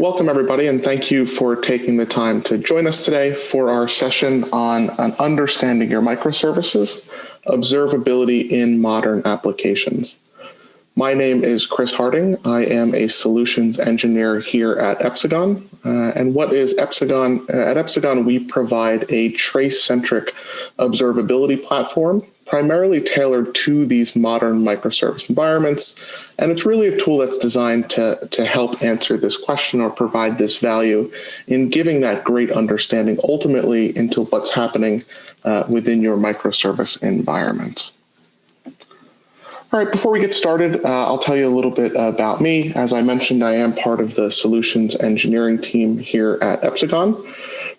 welcome everybody, and thank you for taking the time to join us today for our session on understanding your microservices, observability in modern applications. My name is Chris Harding. I am a solutions engineer here at Epsagon. And what is Epsagon? At Epsagon, we provide a trace-centric observability platform, primarily tailored to these modern microservice environments. And it's really a tool that's designed to help answer this question or provide this value in giving that great understanding ultimately into what's happening within your microservice environment. All right, before we get started, I'll tell you a little bit about me. As I mentioned, I am part of the solutions engineering team here at Epsagon.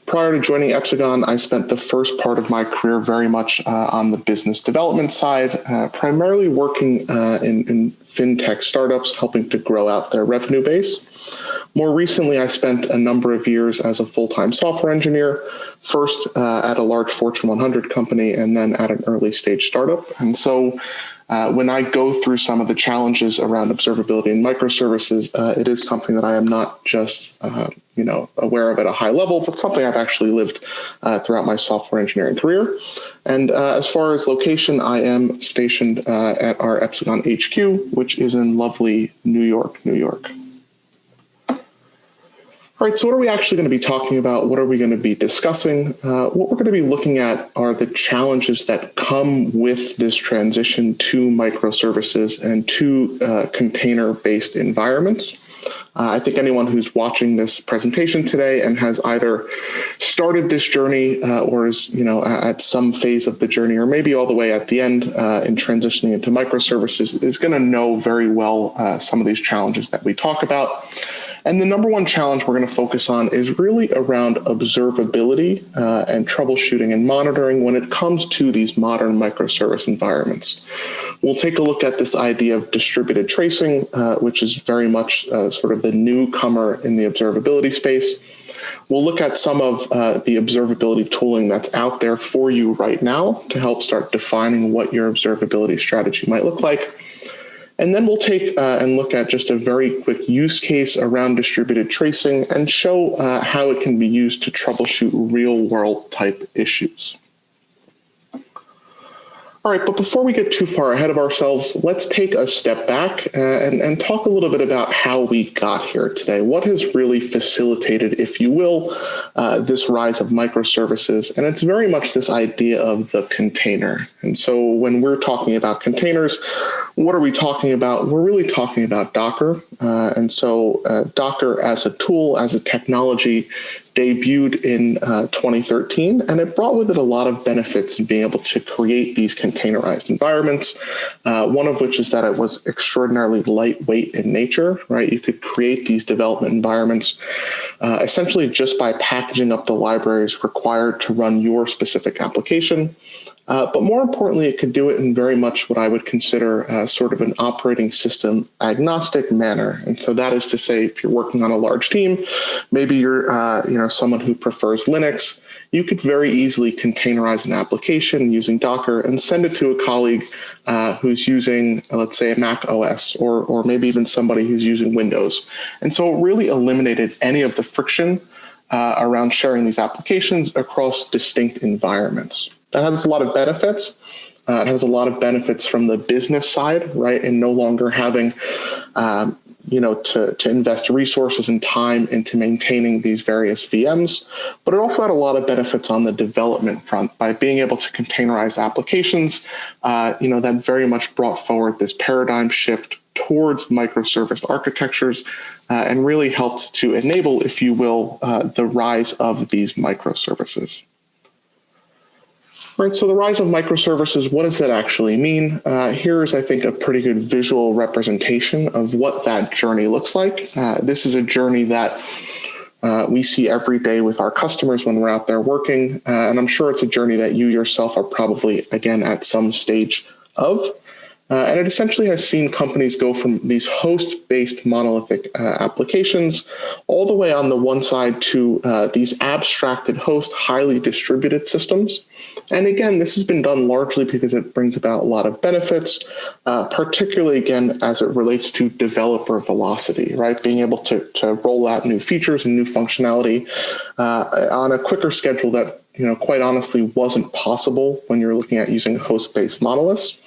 Prior to joining Epsagon, I spent the first part of my career very much on the business development side, primarily working in fintech startups, helping to grow out their revenue base. More recently, I spent a number of years as a full-time software engineer, first at a large Fortune 100 company and then at an early stage startup. And so when I go through some of the challenges around observability and microservices, it is something that I am not just aware of at a high level, but something I've actually lived throughout my software engineering career. And as far as location, I am stationed at our Epsagon HQ, which is in lovely New York, New York. All right, so what are we actually going to be talking about? What are we going to be discussing? What we're going to be looking at are the challenges that come with this transition to microservices and to container-based environments. I think anyone who's watching this presentation today and has either started this journey or is at some phase of the journey, or maybe all the way at the end in transitioning into microservices, is going to know very well some of these challenges that we talk about. And the number one challenge we're going to focus on is really around observability and troubleshooting and monitoring when it comes to these modern microservice environments. We'll take a look at this idea of distributed tracing, which is very much sort of the newcomer in the observability space. We'll look at some of the observability tooling that's out there for you right now to help start defining what your observability strategy might look like. And then we'll take and look at just a very quick use case around distributed tracing and show how it can be used to troubleshoot real-world type issues. All right, but before we get too far ahead of ourselves, let's take a step back and talk a little bit about how we got here today. What has really facilitated, if you will, this rise of microservices? And it's very much this idea of the container. And so when we're talking about containers, what are we talking about? We're really talking about Docker. And so Docker as a tool, as a technology, debuted in 2013, and it brought with it a lot of benefits in being able to create these containerized environments, one of which is that it was extraordinarily lightweight in nature, right? You could create these development environments essentially just by packaging up the libraries required to run your specific application. But more importantly, it could do it in very much what I would consider sort of an operating system agnostic manner. And so that is to say, if you're working on a large team, maybe you're someone who prefers Linux, you could very easily containerize an application using Docker and send it to a colleague who's using, let's say, a Mac OS, or maybe even somebody who's using Windows. And so it really eliminated any of the friction around sharing these applications across distinct environments. That has a lot of benefits. It has a lot of benefits from the business side, right? And no longer having, to invest resources and time into maintaining these various VMs. But it also had a lot of benefits on the development front by being able to containerize applications, that very much brought forward this paradigm shift towards microservice architectures and really helped to enable, if you will, the rise of these microservices. Right, so the rise of microservices, what does that actually mean? Here is, I think, a pretty good visual representation of what that journey looks like. This is a journey that we see every day with our customers when we're out there working, and I'm sure it's a journey that you yourself are probably, again, at some stage of. And it essentially has seen companies go from these host-based monolithic applications all the way on the one side to these abstracted host, highly distributed systems. And again, this has been done largely because it brings about a lot of benefits, particularly, again, as it relates to developer velocity, right? Being able to roll out new features and new functionality on a quicker schedule that, quite honestly wasn't possible when you're looking at using host-based monoliths.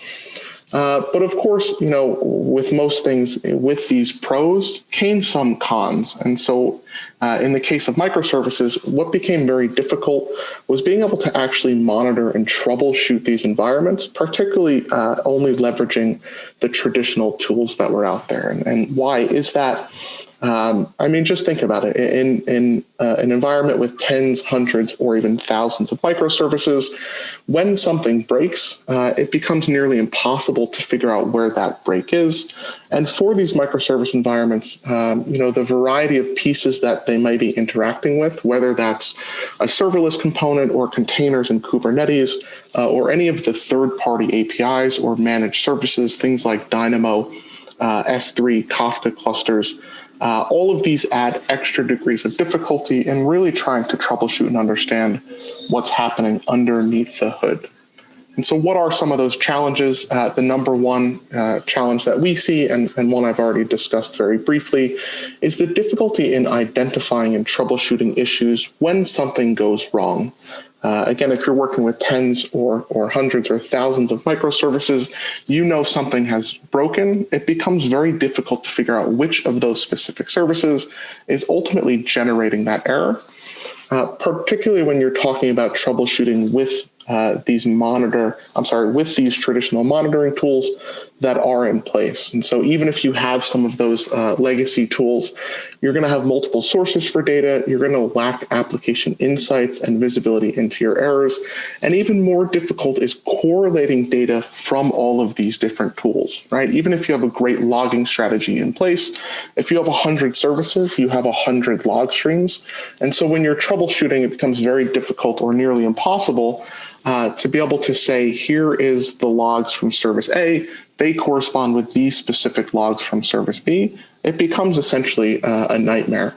But of course, with most things, with these pros came some cons. And so in the case of microservices, what became very difficult was being able to actually monitor and troubleshoot these environments, particularly only leveraging the traditional tools that were out there. And why is that? Just think about it. In an environment with tens, hundreds, or even thousands of microservices, when something breaks, it becomes nearly impossible to figure out where that break is. And for these microservice environments, the variety of pieces that they might be interacting with, whether that's a serverless component or containers in Kubernetes, or any of the third-party APIs or managed services, things like Dynamo, S3, Kafka clusters, all of these add extra degrees of difficulty in really trying to troubleshoot and understand what's happening underneath the hood. And so what are some of those challenges? The number one challenge that we see, and one I've already discussed very briefly, is the difficulty in identifying and troubleshooting issues when something goes wrong. Again, if you're working with tens or hundreds or thousands of microservices, something has broken. It becomes very difficult to figure out which of those specific services is ultimately generating that error, particularly when you're talking about troubleshooting with with these traditional monitoring tools that are in place. And so even if you have some of those legacy tools, you're going to have multiple sources for data. You're going to lack application insights and visibility into your errors. And even more difficult is correlating data from all of these different tools, right? Even if you have a great logging strategy in place, if you have 100 services, you have 100 log streams. And so when you're troubleshooting, it becomes very difficult or nearly impossible to be able to say, here is the logs from service A, they correspond with these specific logs from service B. It becomes essentially a nightmare.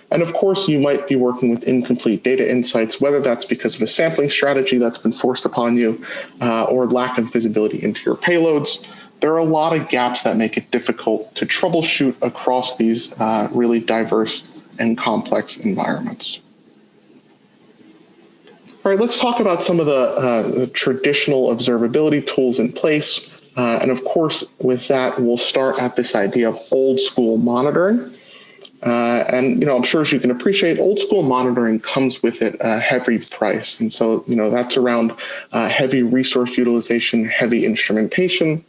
And of course, you might be working with incomplete data insights, whether that's because of a sampling strategy that's been forced upon you or lack of visibility into your payloads. There are a lot of gaps that make it difficult to troubleshoot across these really diverse and complex environments. All right, let's talk about some of the traditional observability tools in place. And of course, with that, we'll start at this idea of old school monitoring. I'm sure as you can appreciate, old school monitoring comes with it a heavy price. And so, that's around heavy resource utilization, heavy instrumentation.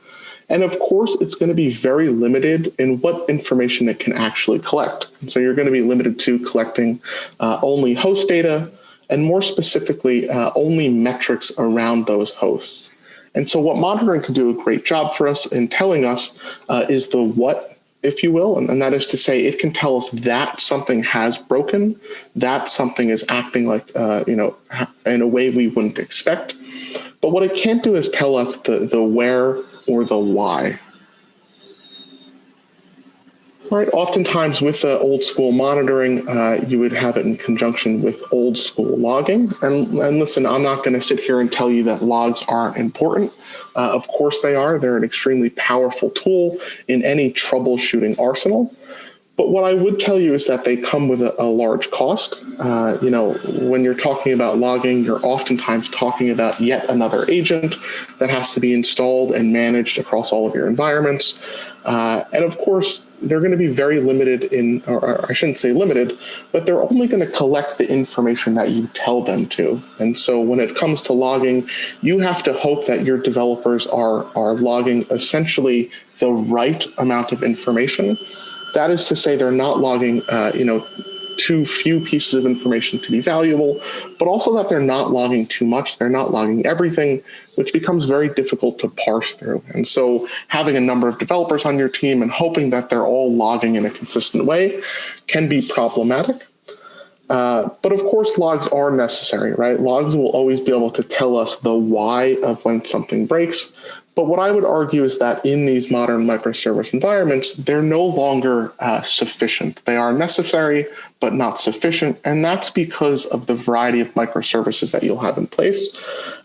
And of course, it's going to be very limited in what information it can actually collect. And so you're going to be limited to collecting only host data, and more specifically, only metrics around those hosts. And so what monitoring can do a great job for us in telling us is the what, if you will, and that is to say it can tell us that something has broken, that something is acting like, in a way we wouldn't expect. But what it can't do is tell us the where or the why. Right. Oftentimes with old school monitoring, you would have it in conjunction with old school logging. And listen, I'm not going to sit here and tell you that logs aren't important. Of course they are. They're an extremely powerful tool in any troubleshooting arsenal. But what I would tell you is that they come with a large cost. When you're talking about logging, you're oftentimes talking about yet another agent that has to be installed and managed across all of your environments. And of course, they're going to be very limited or I shouldn't say limited, but they're only going to collect the information that you tell them to. And so when it comes to logging, you have to hope that your developers are logging essentially the right amount of information. That is to say they're not logging, too few pieces of information to be valuable, but also that they're not logging too much. They're not logging everything, which becomes very difficult to parse through. And so having a number of developers on your team and hoping that they're all logging in a consistent way can be problematic. But of course, logs are necessary, right? Logs will always be able to tell us the why of when something breaks. But what I would argue is that in these modern microservice environments, they're no longer sufficient. They are necessary, but not sufficient. And that's because of the variety of microservices that you'll have in place.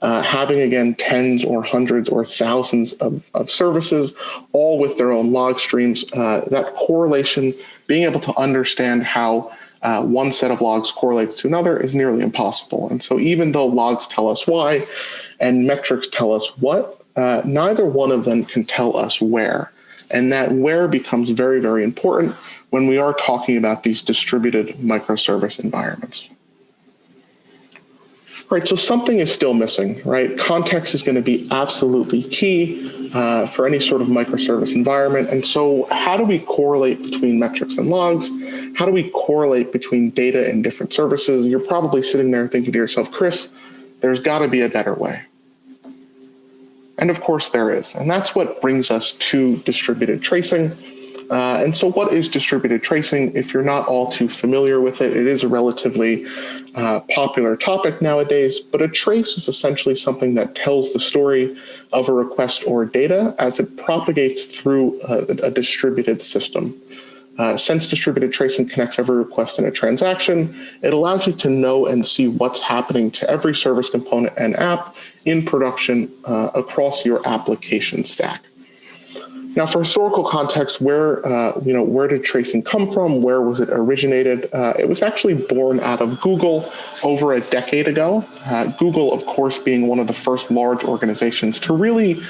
Having, again, tens or hundreds or thousands of services, all with their own log streams, that correlation, being able to understand how one set of logs correlates to another is nearly impossible. And so even though logs tell us why and metrics tell us what, neither one of them can tell us where. And that where becomes very, very important when we are talking about these distributed microservice environments. Right, so something is still missing, right? Context is going to be absolutely key for any sort of microservice environment. And so how do we correlate between metrics and logs? How do we correlate between data and different services? You're probably sitting there thinking to yourself, Chris, there's got to be a better way. And of course there is. And that's what brings us to distributed tracing. And so what is distributed tracing? If you're not all too familiar with it, it is a relatively popular topic nowadays, but a trace is essentially something that tells the story of a request or data as it propagates through a distributed system. Since distributed tracing connects every request in a transaction, it allows you to know and see what's happening to every service component and app in production across your application stack. Now, for historical context, where did tracing come from? Where was it originated? It was actually born out of Google over a decade ago. Google, of course, being one of the first large organizations to really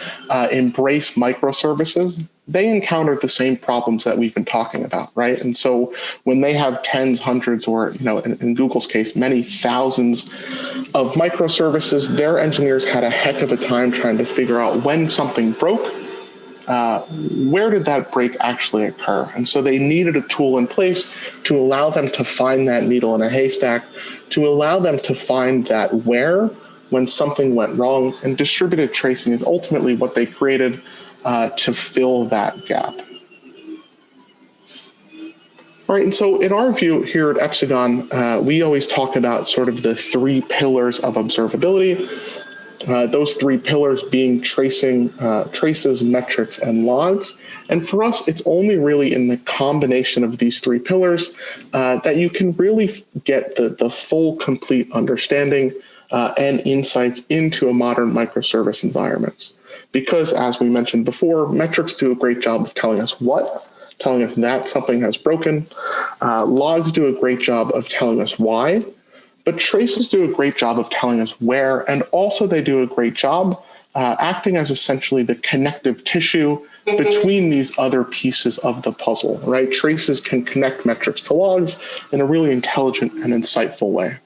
embrace microservices. They encountered the same problems that we've been talking about, right? And so when they have tens, hundreds, or in Google's case, many thousands of microservices, their engineers had a heck of a time trying to figure out when something broke. Where did that break actually occur? And so they needed a tool in place to allow them to find that needle in a haystack, to allow them to find that where when something went wrong. And distributed tracing is ultimately what they created to fill that gap. All right, and so in our view here at Epsagon, we always talk about sort of the three pillars of observability. Those three pillars being tracing, traces, metrics, and logs. And for us, it's only really in the combination of these three pillars that you can really get the full, complete understanding and insights into a modern microservice environments. Because as we mentioned before, metrics do a great job of telling us what, telling us that something has broken. Logs do a great job of telling us why. But traces do a great job of telling us where, and also they do a great job acting as essentially the connective tissue between these other pieces of the puzzle, right? Traces can connect metrics to logs in a really intelligent and insightful way.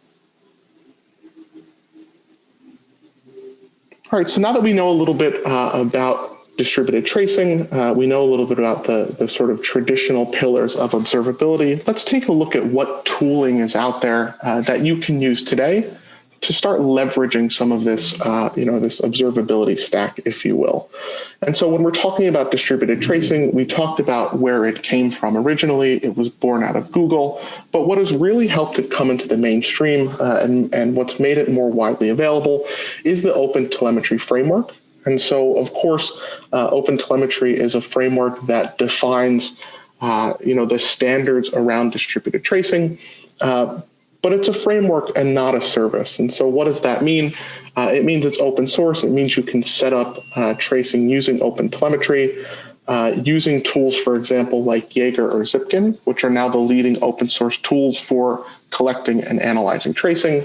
All right, so now that we know a little bit about distributed tracing, we know a little bit about the sort of traditional pillars of observability. Let's take a look at what tooling is out there that you can use today to start leveraging some of this, this observability stack, if you will. And so when we're talking about distributed tracing, we talked about where it came from originally. It was born out of Google, but what has really helped it come into the mainstream and what's made it more widely available is the Open Telemetry framework. And so, of course, Open Telemetry is a framework that defines, the standards around distributed tracing, but it's a framework and not a service. And so what does that mean? It means it's open source. It means you can set up tracing using Open Telemetry, using tools, for example, like Jaeger or Zipkin, which are now the leading open source tools for collecting and analyzing tracing.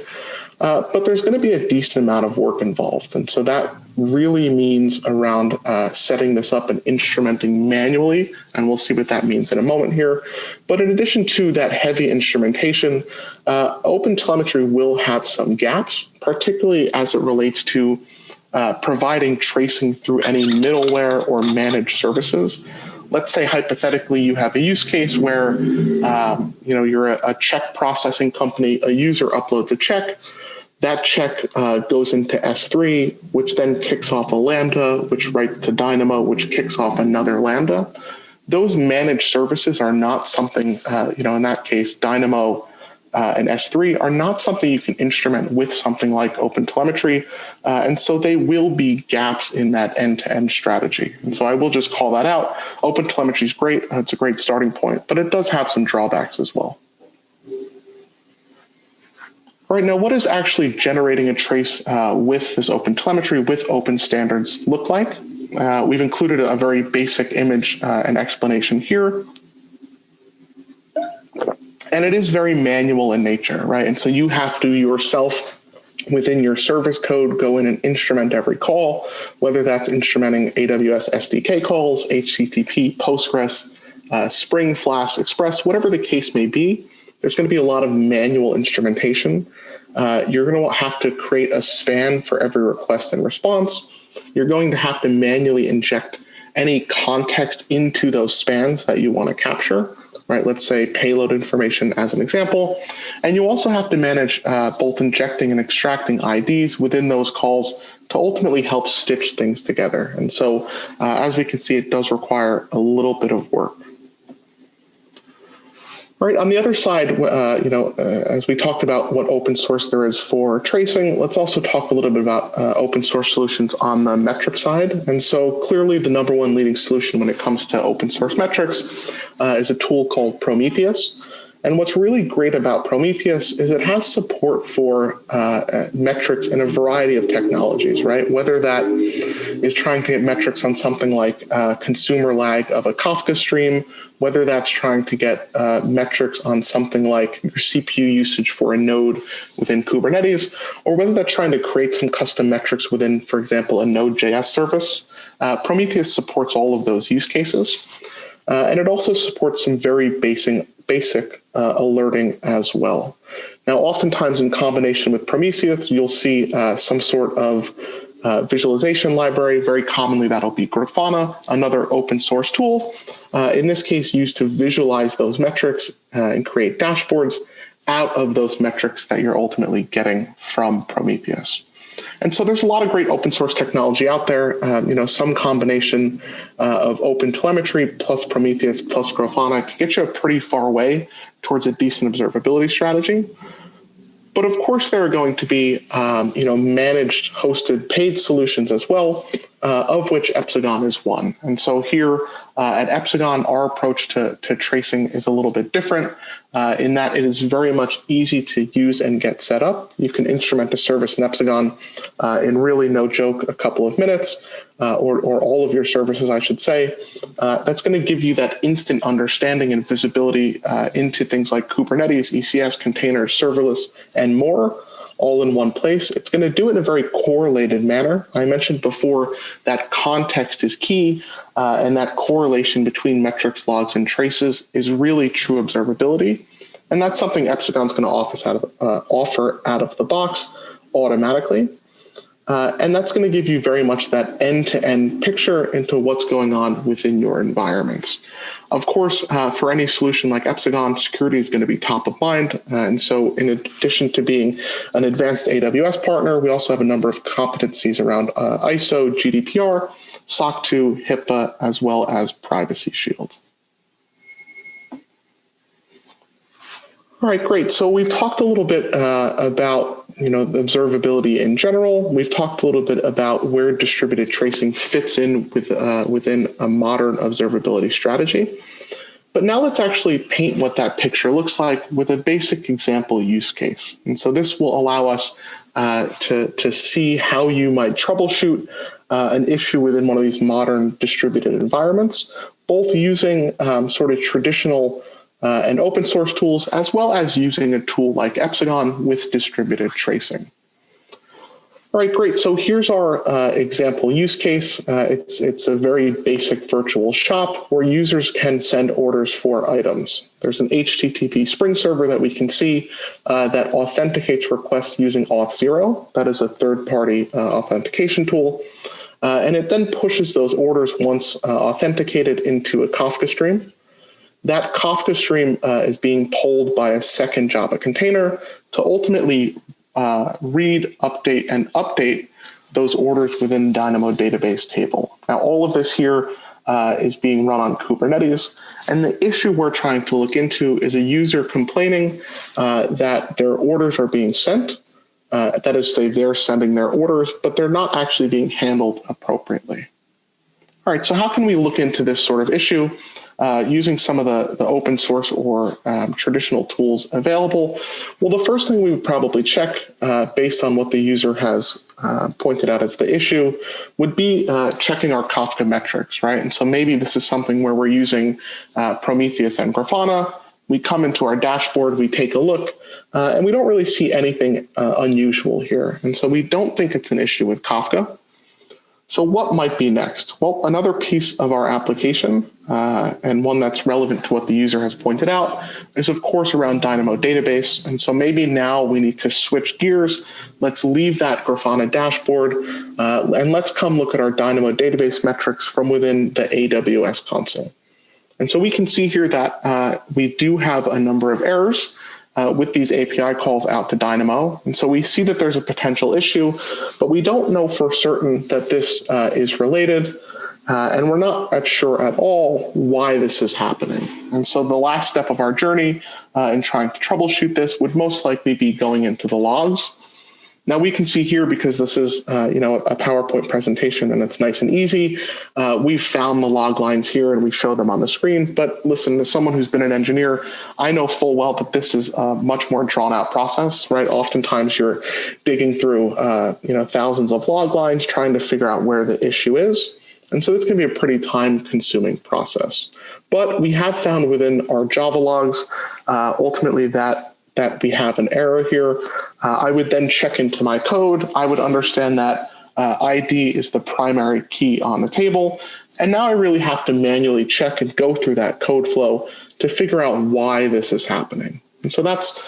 But there's going to be a decent amount of work involved. And so that really means around setting this up and instrumenting manually. And we'll see what that means in a moment here. But in addition to that heavy instrumentation, Open Telemetry will have some gaps, particularly as it relates to providing tracing through any middleware or managed services. Let's say hypothetically you have a use case where you're a check processing company, a user uploads a check. That check goes into S3, which then kicks off a Lambda, which writes to Dynamo, which kicks off another Lambda. Those managed services are not something, in that case, Dynamo and S3 are not something you can instrument with something like OpenTelemetry, and so they will be gaps in that end-to-end strategy. And so I will just call that out. OpenTelemetry is great. It's a great starting point, but it does have some drawbacks as well. All right, now what does actually generating a trace with this OpenTelemetry, with open standards look like? We've included a very basic image and explanation here. And it is very manual in nature, right? And so you have to yourself, within your service code, go in and instrument every call, whether that's instrumenting AWS SDK calls, HTTP, Postgres, Spring, Flask, Express, whatever the case may be. There's going to be a lot of manual instrumentation. You're going to have to create a span for every request and response. You're going to have to manually inject any context into those spans that you want to capture. Right, let's say payload information as an example. And you also have to manage both injecting and extracting IDs within those calls to ultimately help stitch things together. And so as we can see, it does require a little bit of work. Right, on the other side, as we talked about what open source there is for tracing, let's also talk a little bit about open source solutions on the metric side. And so clearly the number one leading solution when it comes to open source metrics is a tool called Prometheus. And what's really great about Prometheus is it has support for metrics in a variety of technologies, right? Whether that is trying to get metrics on something like consumer lag of a Kafka stream, whether that's trying to get metrics on something like your CPU usage for a node within Kubernetes, or whether that's trying to create some custom metrics within, for example, a Node.js service. Prometheus supports all of those use cases. And it also supports some very basic alerting as well. Now, oftentimes in combination with Prometheus, you'll see some sort of visualization library. Very commonly, that'll be Grafana, another open source tool, in this case used to visualize those metrics and create dashboards out of those metrics that you're ultimately getting from Prometheus. And so there's a lot of great open source technology out there. Some combination of OpenTelemetry plus Prometheus plus Grafana can get you a pretty far way towards a decent observability strategy. But of course, there are going to be managed, hosted, paid solutions as well, of which Epsagon is one. And so here at Epsagon, our approach to tracing is a little bit different in that it is very much easy to use and get set up. You can instrument a service in Epsagon in really, no joke, a couple of minutes, or all of your services, I should say. That's going to give you that instant understanding and visibility into things like Kubernetes, ECS, containers, serverless, and more, all in one place. It's going to do it in a very correlated manner. I mentioned before that context is key, and that correlation between metrics, logs, and traces is really true observability. And that's something Epsagon's going to offer out of the box automatically. And that's going to give you very much that end-to-end picture into what's going on within your environments. Of course, for any solution like Epsagon, security is going to be top of mind. And so in addition to being an advanced AWS partner, we also have a number of competencies around ISO, GDPR, SOC 2, HIPAA, as well as Privacy Shield. All right, great. So we've talked a little bit about the observability in general. We've talked a little bit about where distributed tracing fits in within a modern observability strategy. But now let's actually paint what that picture looks like with a basic example use case. And so this will allow us to see how you might troubleshoot an issue within one of these modern distributed environments, both using sort of traditional and open source tools, as well as using a tool like Epsagon with distributed tracing. All right, great. So here's our example use case. It's a very basic virtual shop where users can send orders for items. There's an HTTP Spring server that we can see that authenticates requests using Auth0. That is a third-party authentication tool. And it then pushes those orders once authenticated into a Kafka stream. That Kafka stream is being polled by a second Java container to ultimately read, update, and update those orders within Dynamo database table. Now, all of this here is being run on Kubernetes. And the issue we're trying to look into is a user complaining that their orders are being sent. That is, say they're sending their orders, but they're not actually being handled appropriately. All right, so how can we look into this sort of issue using some of the open source or traditional tools available? Well, the first thing we would probably check based on what the user has pointed out as the issue would be checking our Kafka metrics, right? And so maybe this is something where we're using Prometheus and Grafana. We come into our dashboard, we take a look, and we don't really see anything unusual here. And so we don't think it's an issue with Kafka. So what might be next? Well, another piece of our application, and one that's relevant to what the user has pointed out, is of course around Dynamo database. And so maybe now we need to switch gears. Let's leave that Grafana dashboard, and let's come look at our Dynamo database metrics from within the AWS console. And so we can see here that we do have a number of errors with these API calls out to Dynamo. And so we see that there's a potential issue, but we don't know for certain that this is related. And we're not sure at all why this is happening. And so the last step of our journey in trying to troubleshoot this would most likely be going into the logs. Now we can see here, because this is a PowerPoint presentation and it's nice and easy, we've found the log lines here and we show them on the screen. But listen, as someone who's been an engineer, I know full well that this is a much more drawn out process, right? Oftentimes you're digging through thousands of log lines trying to figure out where the issue is. And so this can be a pretty time consuming process. But we have found within our Java logs, ultimately that we have an error here. I would then check into my code. I would understand that ID is the primary key on the table. And now I really have to manually check and go through that code flow to figure out why this is happening. And so that's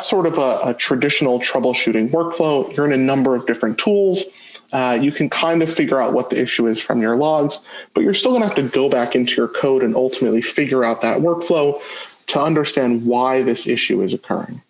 sort of a traditional troubleshooting workflow. You're in a number of different tools. You can kind of figure out what the issue is from your logs, but you're still going to have to go back into your code and ultimately figure out that workflow to understand why this issue is occurring.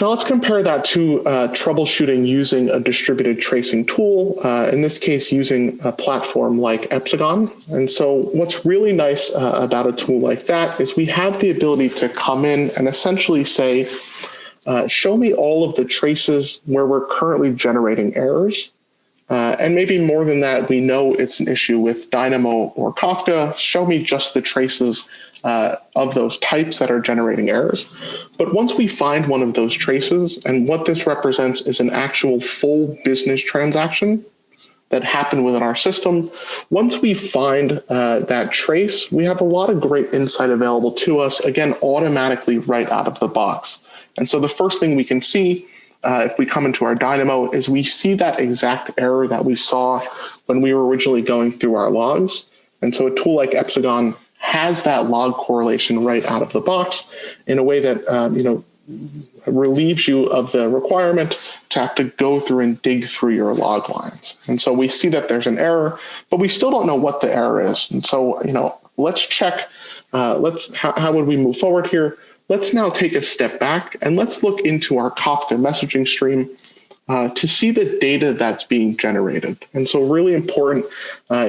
Now let's compare that to troubleshooting using a distributed tracing tool, in this case using a platform like Epsagon. And so what's really nice about a tool like that is we have the ability to come in and essentially say, show me all of the traces where we're currently generating errors. And maybe more than that, we know it's an issue with Dynamo or Kafka. Show me just the traces of those types that are generating errors. But once we find one of those traces, and what this represents is an actual full business transaction that happened within our system, once we find that trace, we have a lot of great insight available to us, again, automatically right out of the box. And so the first thing we can see if we come into our Dynamo is we see that exact error that we saw when we were originally going through our logs. And so a tool like Epsagon has that log correlation right out of the box in a way that relieves you of the requirement to have to go through and dig through your log lines. And so we see that there's an error, but we still don't know what the error is. And so let's check. How would we move forward here? Let's now take a step back and let's look into our Kafka messaging stream to see the data that's being generated. And so really important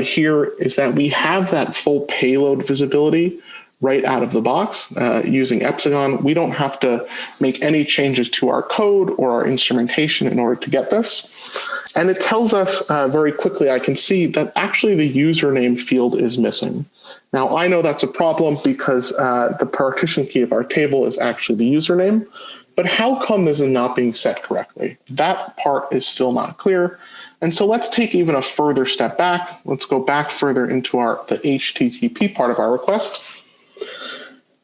here is that we have that full payload visibility right out of the box using Epsagon. We don't have to make any changes to our code or our instrumentation in order to get this. And it tells us very quickly, I can see that actually the username field is missing. Now, I know that's a problem because the partition key of our table is actually the username, but how come this is not being set correctly? That part is still not clear. And so let's take even a further step back. Let's go back further into the HTTP part of our request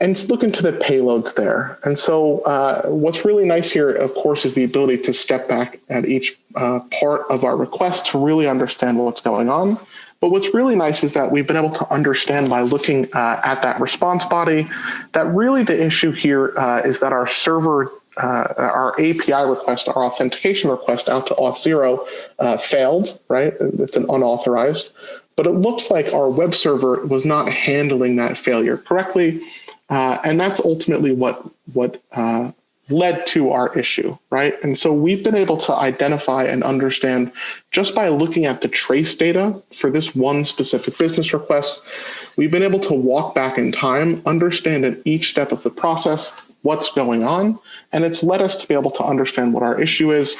and look into the payloads there. And so what's really nice here, of course, is the ability to step back at each part of our request to really understand what's going on. But what's really nice is that we've been able to understand by looking at that response body that really the issue here is that our server, our API request, our authentication request out to auth0 failed, right? It's an unauthorized. But it looks like our web server was not handling that failure correctly. And that's ultimately what led to our issue, right? And so we've been able to identify and understand just by looking at the trace data for this one specific business request, we've been able to walk back in time, understand at each step of the process what's going on, and it's led us to be able to understand what our issue is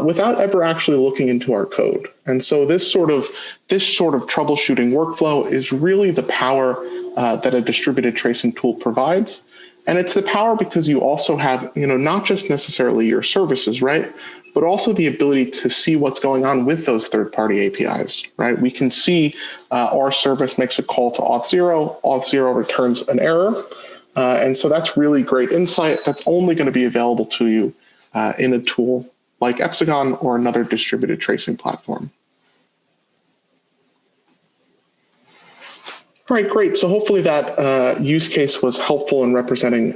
without ever actually looking into our code. And so this sort of troubleshooting workflow is really the power that a distributed tracing tool provides. And it's the power because you also have, not just necessarily your services, right? But also the ability to see what's going on with those third-party APIs, right? We can see our service makes a call to auth0, auth0 returns an error. And so that's really great insight that's only going to be available to you in a tool like Epsagon or another distributed tracing platform. All right, great. So hopefully that use case was helpful in representing,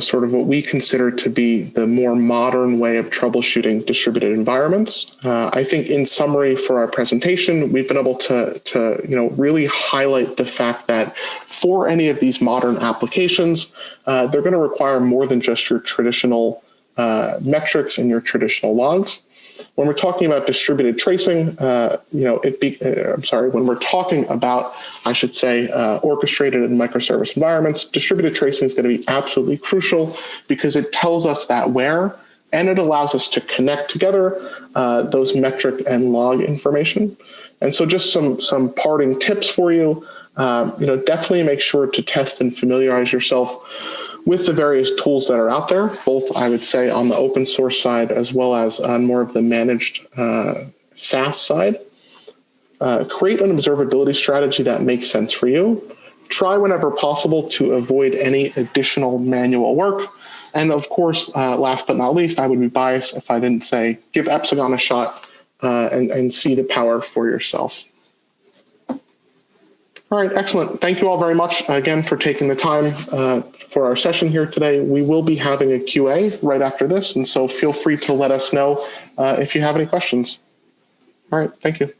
sort of what we consider to be the more modern way of troubleshooting distributed environments. I think in summary for our presentation, we've been able to really highlight the fact that for any of these modern applications, they're going to require more than just your traditional metrics and your traditional logs. When we're talking about distributed tracing, when we're talking about, orchestrated and microservice environments, distributed tracing is going to be absolutely crucial because it tells us that where, and it allows us to connect together those metric and log information. And so just some parting tips for you, definitely make sure to test and familiarize yourself with the various tools that are out there, both I would say on the open source side as well as on more of the managed SaaS side. Create an observability strategy that makes sense for you. Try whenever possible to avoid any additional manual work. And of course, last but not least, I would be biased if I didn't say give Epsagon a shot and see the power for yourself. All right, excellent. Thank you all very much again for taking the time for our session here today. We will be having a QA right after this, and so feel free to let us know if you have any questions. All right, thank you.